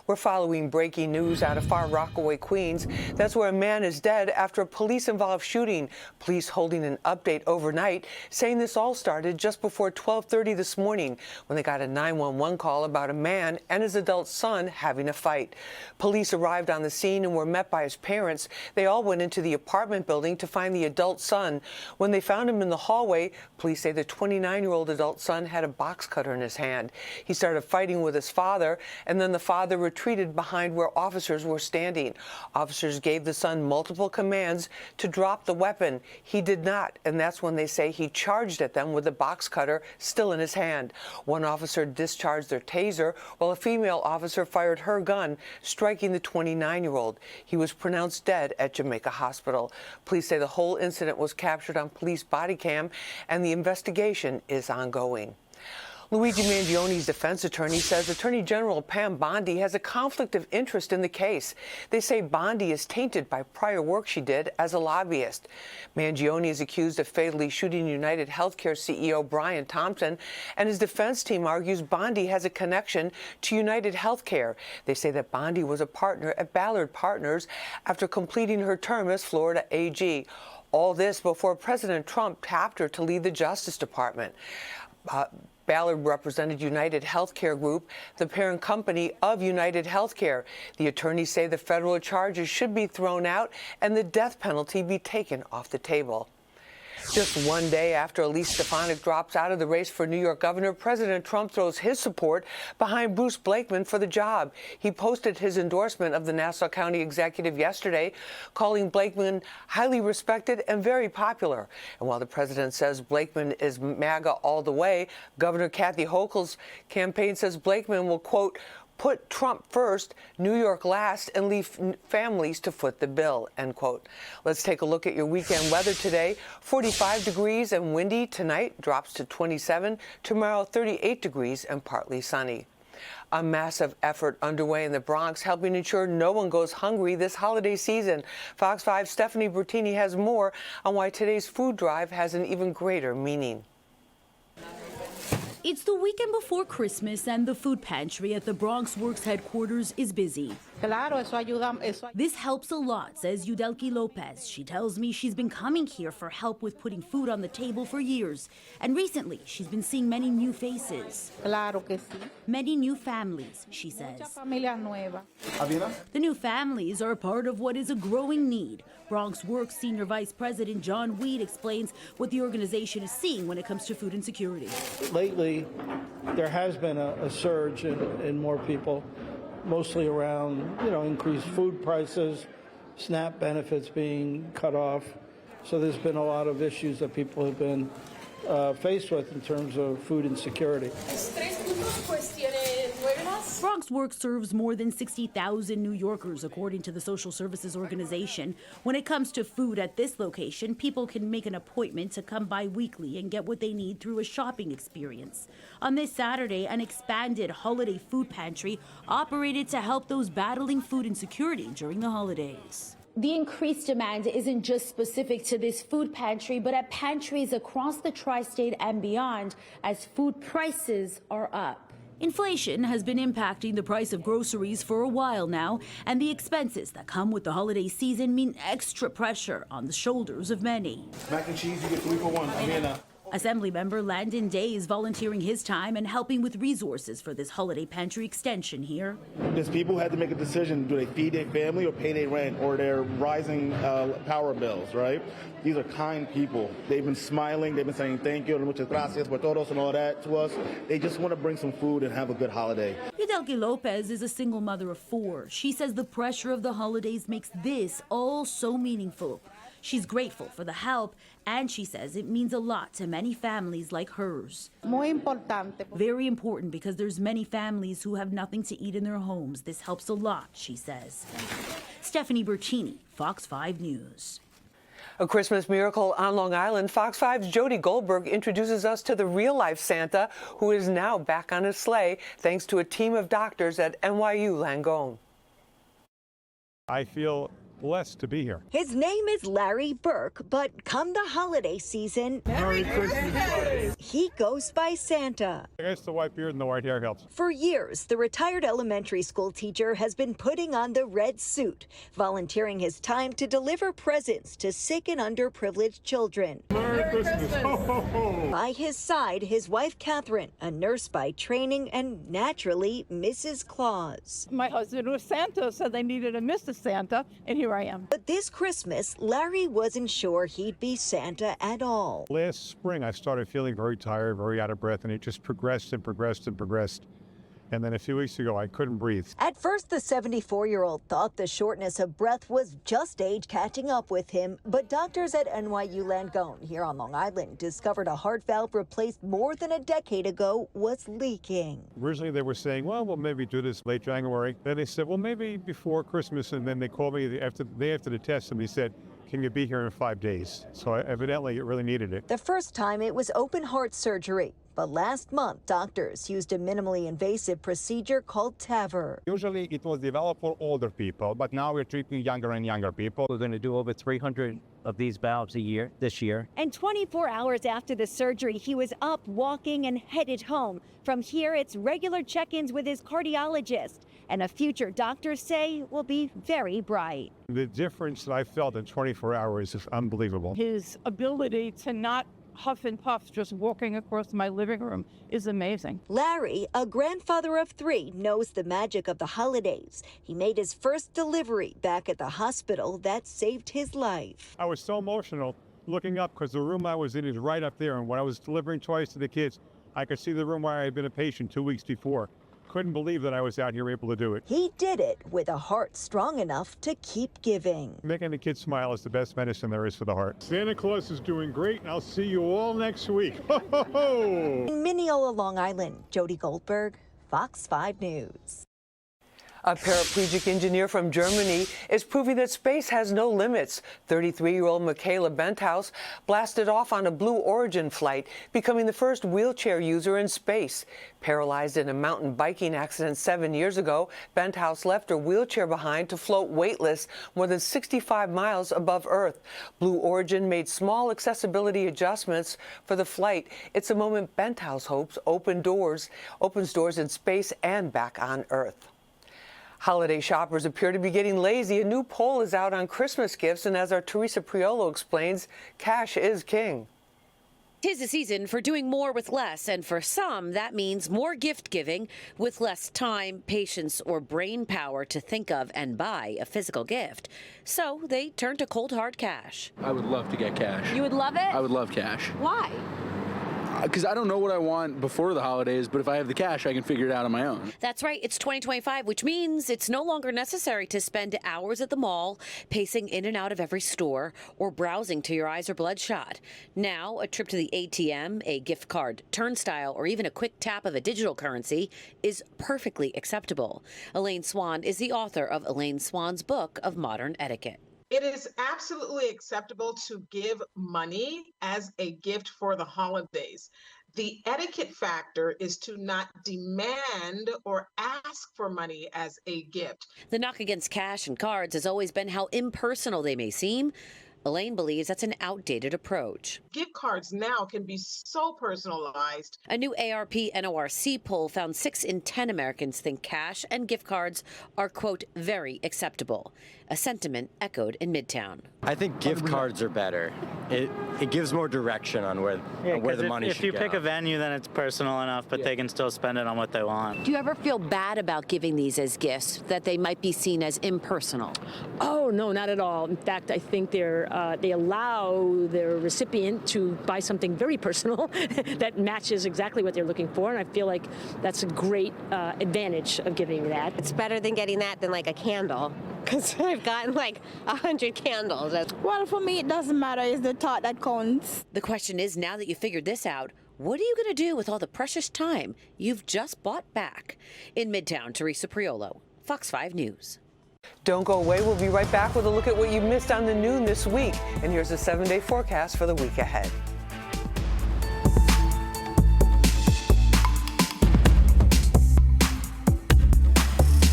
We're following breaking news out of Far Rockaway, Queens. That's where a man is dead after a police-involved shooting. Police holding an update overnight, saying this all started just before 12:30 this morning when they got a 911 call about a man and his adult son having a fight. Police arrived on the scene and were met by his parents. They all went into the apartment building to find the adult son. When they found him in the hallway, police say the 29-year-old adult son had a box cutter in his hand. He started fighting with his father, and then the father retreated behind where officers were standing. Officers gave the son multiple commands to drop the weapon. He did not, and that's when they say he charged at them with the box cutter still in his hand. One officer discharged their taser, while a female officer fired her gun, striking the 29-year-old. He was pronounced dead at Jamaica Hospital. Police say the whole incident was captured on police body cam, and the investigation is ongoing. Luigi Mangione's defense attorney says Attorney General Pam Bondi has a conflict of interest in the case. They say Bondi is tainted by prior work she did as a lobbyist. Mangione is accused of fatally shooting United Healthcare CEO Brian Thompson, and his defense team argues Bondi has a connection to United Healthcare. They say that Bondi was a partner at Ballard Partners after completing her term as Florida AG. All this before President Trump tapped her to lead the Justice Department. Ballard represented United Healthcare Group, the parent company of United Healthcare. The attorneys say the federal charges should be thrown out and the death penalty be taken off the table. Just one day after Elise Stefanik drops out of the race for New York governor, President Trump throws his support behind Bruce Blakeman for the job. He posted his endorsement of the Nassau County executive yesterday, calling Blakeman highly respected and very popular. And while the president says Blakeman is MAGA all the way, Governor Kathy Hochul's campaign says Blakeman will, quote, put Trump first, New York last, and leave families to foot the bill, end quote. Let's take a look at your weekend weather today. 45 degrees and windy tonight, drops to 27. Tomorrow, 38 degrees and partly sunny. A massive effort underway in the Bronx, helping ensure no one goes hungry this holiday season. Fox 5's Stephanie Bertini has more on why today's food drive has an even greater meaning. It's the weekend before Christmas, and the food pantry at the Bronx Works headquarters is busy. This helps a lot, says Yudelki Lopez. She tells me she's been coming here for help with putting food on the table for years. And recently, she's been seeing many new faces. Many new families, she says. The new families are part of what is a growing need. Bronx Works Senior Vice President John Weed explains what the organization is seeing when it comes to food insecurity. Lately, there has been a surge in more people, mostly around, increased food prices, SNAP benefits being cut off. So there's been a lot of issues that people have been faced with in terms of food insecurity. Bronx Works serves more than 60,000 New Yorkers, according to the Social Services Organization. When it comes to food at this location, people can make an appointment to come by weekly and get what they need through a shopping experience. On this Saturday, an expanded holiday food pantry operated to help those battling food insecurity during the holidays. The increased demand isn't just specific to this food pantry, but at pantries across the tri-state and beyond, as food prices are up. Inflation has been impacting the price of groceries for a while now, and the expenses that come with the holiday season mean extra pressure on the shoulders of many. Mac and cheese, you get 3 for 1. Assemblymember Landon Day is volunteering his time and helping with resources for this holiday pantry extension here. There's people who had to make a decision: do they feed their family or pay their rent or their rising power bills, right? These are kind people. They've been smiling. They've been saying thank you, muchas gracias por todos, and all that to us. They just want to bring some food and have a good holiday. Yudelki Lopez is a single mother of 4. She says the pressure of the holidays makes this all so meaningful. She's grateful for the help, and she says it means a lot to many families like hers. Very important because there's many families who have nothing to eat in their homes. This helps a lot, she says. Stephanie Bertini, Fox 5 News. A Christmas miracle on Long Island. Fox 5's Jody Goldberg introduces us to the real-life Santa, who is now back on his sleigh thanks to a team of doctors at NYU Langone. I feel blessed to be here. His name is Larry Burke, but come the holiday season, Merry Christmas. he goes by Santa. I guess the white beard and the white hair helps. For years, the retired elementary school teacher has been putting on the red suit, volunteering his time to deliver presents to sick and underprivileged children. Merry Christmas. Ho, ho, ho. By his side, his wife, Catherine, a nurse by training and naturally Mrs. Claus. My husband was Santa, so they needed a Mrs. Santa, and here I am. But this Christmas, Larry wasn't sure he'd be Santa at all. Last spring, I started feeling very tired, very out of breath, and it just progressed and progressed and progressed. And then a few weeks ago, I couldn't breathe. At first, the 74-year-old thought the shortness of breath was just age catching up with him, but doctors at NYU Langone here on Long Island discovered a heart valve replaced more than a decade ago was leaking. Originally, they were saying, well, we'll maybe do this late January. Then they said, well, maybe before Christmas. And then they called me the day after the test, and they said, can you be here in 5 days? So evidently, it really needed it. The first time it was open heart surgery. But last month, doctors used a minimally invasive procedure called TAVR. Usually it was developed for older people, but now we're treating younger and younger people. We're going to do over 300 of these valves a year this year. And 24 hours after the surgery, he was up, walking, and headed home. From here, it's regular check-ins with his cardiologist. And a future doctors say will be very bright. The difference that I felt in 24 hours is unbelievable. His ability to not huff and puff just walking across my living room is amazing. Larry, a grandfather of 3, knows the magic of the holidays. He made his first delivery back at the hospital that saved his life. I was so emotional looking up because the room I was in is right up there. And when I was delivering toys to the kids, I could see the room where I had been a patient 2 weeks before. Couldn't believe that I was out here able to do it. He did it with a heart strong enough to keep giving. Making the kids smile is the best medicine there is for the heart. Santa Claus is doing great, and I'll see you all next week. Ho, ho, ho. In Mineola, Long Island, Jody Goldberg, Fox 5 News. A paraplegic engineer from Germany is proving that space has no limits. 33-year-old Michaela Benthaus blasted off on a Blue Origin flight, becoming the first wheelchair user in space. Paralyzed in a mountain biking accident 7 years ago, Benthaus left her wheelchair behind to float weightless more than 65 miles above Earth. Blue Origin made small accessibility adjustments for the flight. It's a moment Benthaus hopes opens doors in space and back on Earth. Holiday shoppers appear to be getting lazy. A new poll is out on Christmas gifts, and as our Teresa Priolo explains, cash is king. 'Tis the season for doing more with less, and for some, that means more gift giving with less time, patience, or brain power to think of and buy a physical gift. So they turn to cold hard cash. I would love to get cash. You would love it? I would love cash. Why? Because I don't know what I want before the holidays, but if I have the cash, I can figure it out on my own. That's right, it's 2025, which means it's no longer necessary to spend hours at the mall, pacing in and out of every store, or browsing till your eyes are bloodshot. Now, a trip to the ATM, a gift card turnstile, or even a quick tap of a digital currency is perfectly acceptable. Elaine Swan is the author of Elaine Swan's book of modern etiquette. It is absolutely acceptable to give money as a gift for the holidays. The etiquette factor is to not demand or ask for money as a gift. The knock against cash and cards has always been how impersonal they may seem. Elaine believes that's an outdated approach. Gift cards now can be so personalized. A new ARP-NORC poll found 6 in 10 Americans think cash and gift cards are, quote, very acceptable, a sentiment echoed in Midtown. I think gift cards are better. It gives more direction on where the money should go. If you pick a venue, then it's personal enough, but they can still spend it on what they want. Do you ever feel bad about giving these as gifts, that they might be seen as impersonal? Oh, no, not at all. In fact, I think they allow their recipient to buy something very personal that matches exactly what they're looking for, and I feel like that's a great advantage of giving that. It's better than getting that than like a candle, because I've gotten like 100 candles. Well, for me, it doesn't matter. It's the thought that counts. The question is, now that you figured this out, what are you going to do with all the precious time you've just bought back? In Midtown, Teresa Priolo, Fox 5 News. Don't go away. We'll be right back with a look at what you missed on the noon this week. And here's a 7-day forecast for the week ahead.